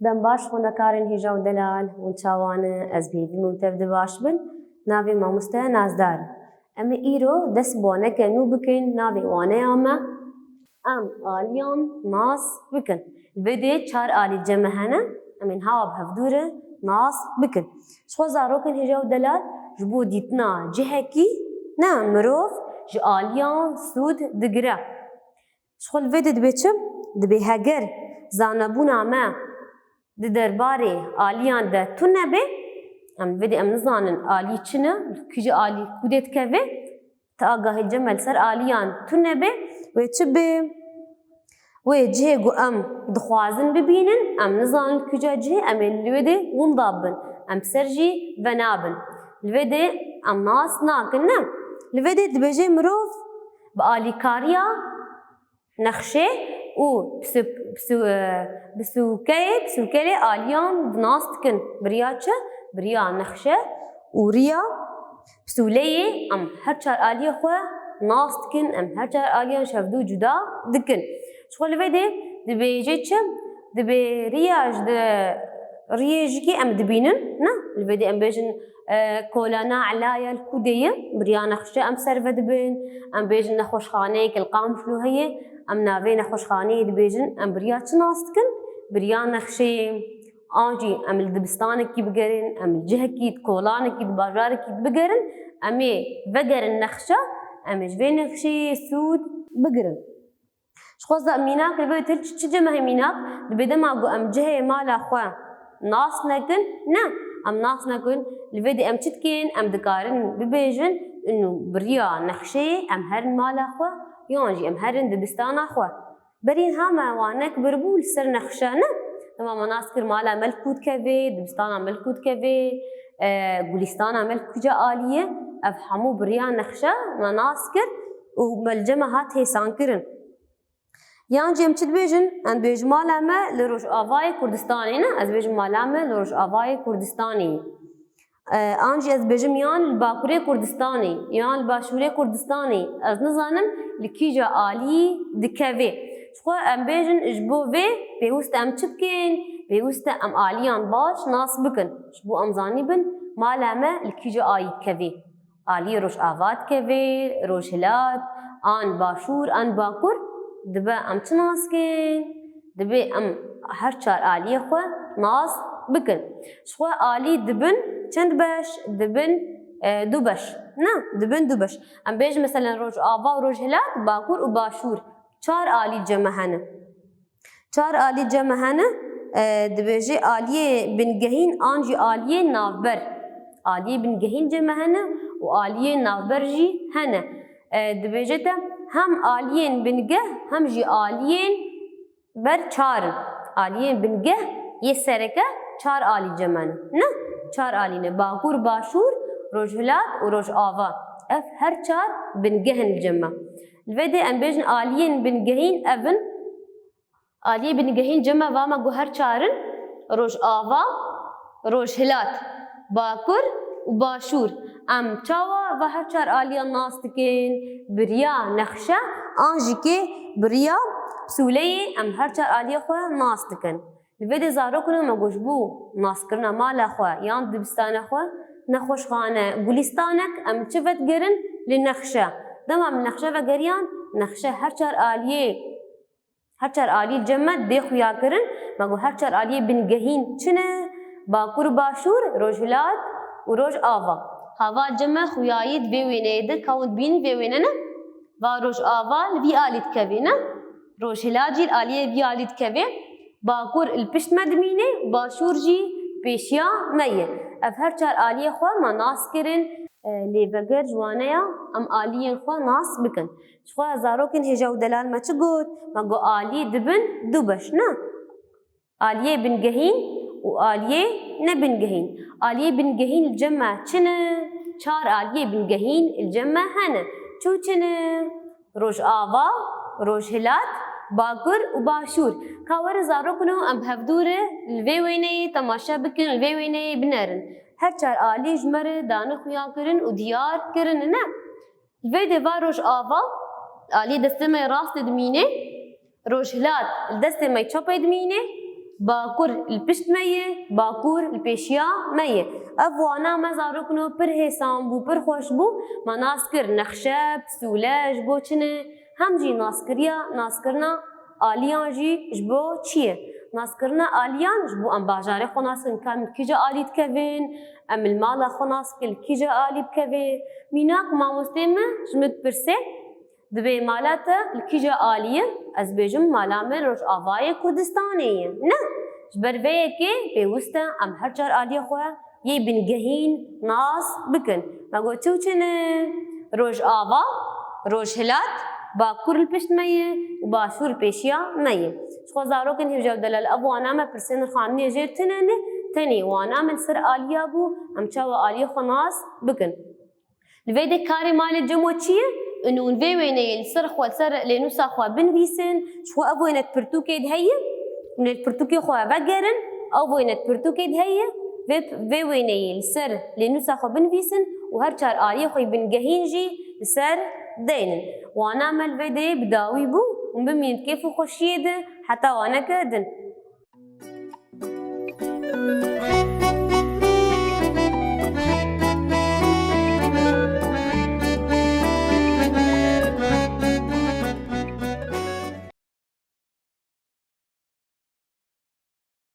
دەم باش خۆنەکارن هێژا و دەلال ون چاوانە ئەس بێبی ممتەفدە باش بن ناوێ مامۆستایە نازدار ئەمە ئیرۆ دەست بۆ نەکەن و بکەین ناوێ وانەیامە ئەم ئالیان ناس بکەن بێدێ چار ئالی جەمە هەنە ئەمین هاوا بهەفدورە ناس بکەن شخوا زارۆکن هێژا و دەلال ji bo dîtina cihekî ne mirov ji aliyan sûd digire şixwe li vê de dibe çi dibe heger zanebûna me di derbarê aliyan de tune nebe em vê de em nizanin alî çi ne kî ji alî ku dê dikeve te agahî cemel ser aliyan tune nebe wê çi bê wê cihê got em dixwazin bibînin em nizanin kîja cihê em ê li wê de winda bin em ser jî venabin li vê de em nas nakin ne li vê de dibêje mirov bi alîkariya nexşê û pisûkelê aliyan nas dikin biriya çi biriya nexşe û riya pisûleyê em her çar aliyê xwe nas dikin em her çar aliyan şevdû cuda dikin şixwe li vê de dibêje çi dibê riya ji riyê jîkê em dibînin ne li vê de em bêjin kolana elaya li ku deyê biriya nexşe em ser ve dibin em bêjin nexweşxaneyek li Qamişlo heye em navê nexweşxaneyê dibêjin em biriya çi nas dikin biriya nexşeyê an jî em li dibistanekî bigerin em li cihekî di kolanekî di bajarekî bigerin em ê vegerin nexşa em ê ji vê nexşeyê sûd bigirin ji xwazda mînak li vê til çi cemehê mînak dibe dema got em cihê mala xwe nas nekin ne em nas nekin li vê de em çi dikin em dikarin bibêjin înû biriya nexşeyê em herin mala xwe yan jî em herin dibistana xwe berîn hame wanek birbû li ser nexşe ne dema me nas kir mala me li ku dikeve dibistana me li ku dikeve gulîstana me li kuca alîye ev hemû biriya nexşe me nas kir û me li cema hat hêsankirin yan jî em çi dibêjin em dibêjin mala me li Rojavayê Kurdistanê ne ez dibêjim mala me li Rojavayê Kurdistanê an jî ez dibêjim yan li Bakurê Kurdistanê yan li Başûrê Kurdistanê ez nizanim li kîja alî dikeve şixwe em bêjin ji bo vê pêwîst e em çi bikin pêwîst e em aliyan baş nas bikin ji bo em zanîbin mala me li kîja ayî dikeve alî Rojava dikeve Rojhilat an Başûr an Bakur dibe em çi nas bikin dibe em her çar aliyê xwe nas bikin şixwe alî dibin çend beş dibin du beş ne dibin du beş em bêjin meselen Rojava û Rojhilat Bakur û Başûr çar alî ceme hene çar alî ceme hene dibêje aliyê bingehîn an jî aliyê navber aliyê bingehîn ceme hene û aliyê navber jî hene dibêje te hem aliyên bingeh hem jî aliyên ber çarin aliyên bingeh yê sereke çar alî ceme ne çar alî ne Bakur Başûr Rojhilat û Rojava ev her çar bingehin ceme li vê de em bêjin aliyên bingehîn evin aliyê bingehîn ceme vama got her çarin Rojava Rojhilat Bakur û Başûr em çawa ve her çar aliyan nas dikin biriya nexşe an jî kê biriya pisûleyê em her çar aliyê xwe nas dikin li vê de zarokên me got ji bo naskirina mala xwe yan dibistana xwe nexweşxane gulîstanek em çi vedigerin li nexşe dema min nexşe vegeriyan nexşe her çar alî ceme dê xuya kirin me got her çar aliyê bingehîn çi ne Bakur Başûr Rojhilat û Rojava hava ceme xuyayî di vê wêneyê de kewin bîn vê wêne ne va Rojava li vî alî dikeve ne Rojhilat jî aliyê vî alî dikeve Bakur li pişt me dimîne Başûr jî pêşiya me ye ev her çar aliyê xwe me nas kirin lêveger ji waneya em aliyên xwe nas bikin ji xwe zarokên hêja û delal me çi got me got alî dibin du beş ne aliyê bingehîn û aliyê nebingehîn aliyê bingehîn li ceme çi ne çar aliyê bingehîn li ceme hene çû çi ne Rojava Rojhilat Bakur û Başûr ka were zarokên em hevdûre li vê wêneyê temaşe bikin li vê wêneyê binerin her çar alî ji me re dane xuya kirin û diyar kirin ne li vê de va Rojava aliyê destê me rastê dimîne Rojhilat li destê me çapê dimîne باكور البشت مية باكور البيشيا مية اف وانا ما زاروكنو پر حسام بو پر خوش بو ما ناسكر نخشة بسولاج بو چنه هم جي ناسكرنا آليان جي جبو چيه ناسكرنا آليان جبو ام باجاري خو ناسكن كان كيجا آلي تكفين ام المالا خو ناسكن كيجا آلي بكفين ميناك ما مستيمة جمد برسي دبي مالاتا الكيجا آلية از بيجم مالا من روش آواي كردستانية نه جبر ويكي بيوستا ام هرچار آلية خواه يه بنگهين ناس بكن ما قو چوچنه روش آوا روش هلات باكور البشت ميه وباشور البيشيا ميه شخو زاروكن هفجاو دلال ابو انا ما برسين خاني جير تني وانا من سر آلية بو ام چاوا آلية خو ناس بكن الفيدي كاري مال جمو چيه انو نفي ويني السر خو السر لنوسا خو بنفيسن شخو ابو ينت برتوكي دهيه من البرتوكي خو بقرن ابو ينت برتوكي دهيه في ويني السر لنوسا خو بنفيسن وهرچار آلية خو بنگهين جي السر دينن وانا عمل فيديو بداوي بو وبمين كيف خوشيده حتى وانا كردن